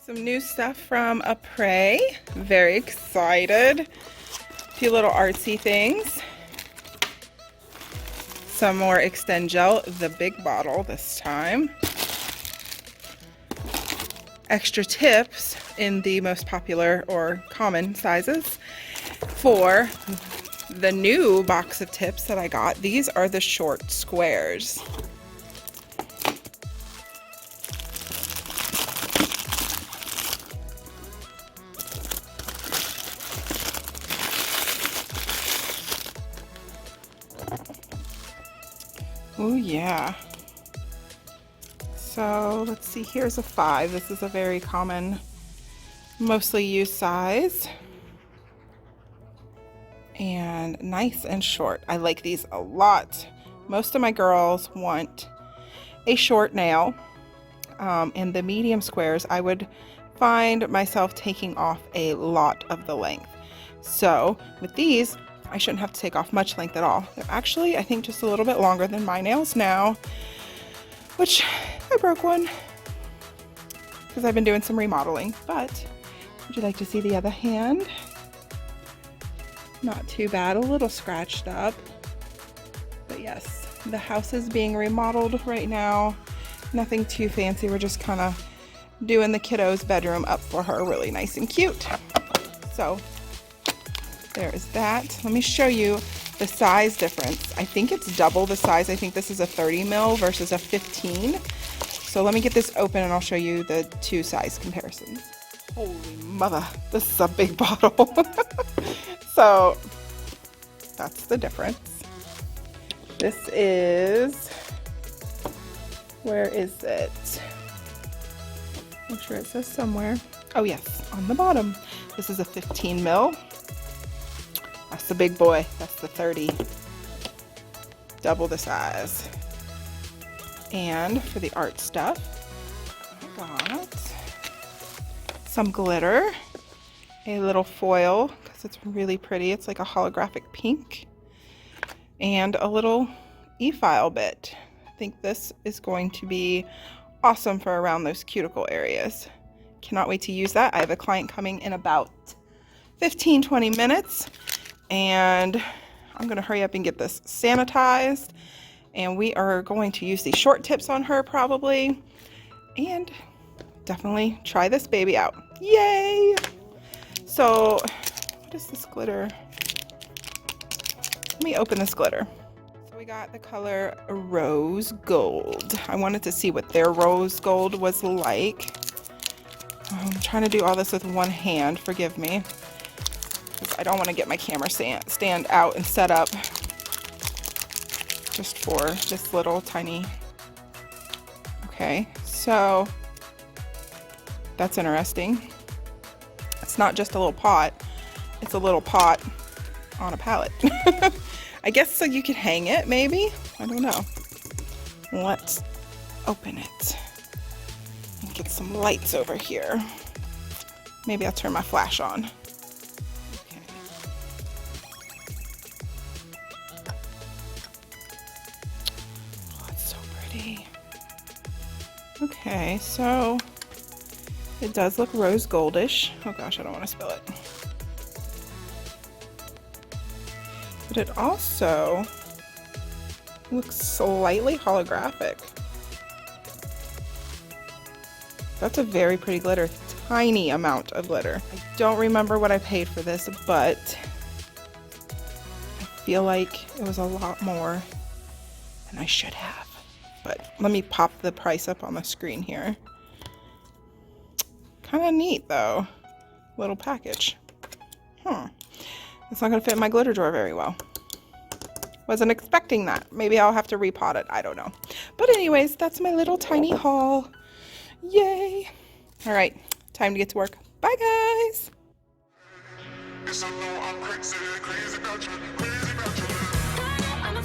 Some new stuff from Apress. Very excited. A few little artsy things. Some more Extend Gel, the big bottle this time. Extra tips in the most popular or common sizes for the new box of tips that I got. These are the short squares. Oh yeah. So let's see, here's a 5. This is a very common, mostly used size. And nice and short. I like these a lot. Most of my girls want a short nail. In the medium squares, I would find myself taking off a lot of the length. So with these, I shouldn't have to take off much length at all. They're actually, I think, just a little bit longer than my nails now, which I broke one because I've been doing some remodeling. But would you like to see the other hand? Not too bad, a little scratched up. But yes, the house is being remodeled right now. Nothing too fancy. We're just kind of doing the kiddo's bedroom up for her really nice and cute. So there is that. Let me show you the size difference. I think it's double the size. I think this is a 30 mil versus a 15. So let me get this open and I'll show you the two size comparisons. Holy mother, this is a big bottle. So that's the difference. This is, where is it? I'm sure it says somewhere. Oh yes, on the bottom. This is a 15 mil. That's the big boy. That's the 30. Double the size. And for the art stuff, I got some glitter, a little foil, because it's really pretty. It's like a holographic pink. And a little e-file bit. I think this is going to be awesome for around those cuticle areas. Cannot wait to use that. I have a client coming in about 15-20 minutes. And I'm going to hurry up and get this sanitized. And we are going to use these short tips on her probably. And definitely try this baby out. Yay! So, what is this glitter? Let me open this glitter. So we got the color Rose Gold. I wanted to see what their rose gold was like. I'm trying to do all this with one hand. Forgive me. I don't want to get my camera stand out and set up just for this little tiny. Okay, so that's interesting. It's not just a little pot, it's a little pot on a palette. I guess so you could hang it, maybe? I don't know. Let's open it and get some lights over here. Maybe I'll turn my flash on. Okay, so it does look rose goldish. Oh gosh, I don't want to spill it. But it also looks slightly holographic. That's a very pretty glitter. Tiny amount of glitter. I don't remember what I paid for this, but I feel like it was a lot more than I should have. But let me pop the price up on the screen here. Kind of neat though. Little package. It's not gonna fit in my glitter drawer very well. Wasn't expecting that. Maybe I'll have to repot it. I don't know. But anyways, that's my little tiny haul. Yay. All right, time to get to work. Bye guys. Yes, I know I'm crazy about you, crazy about you. I'm a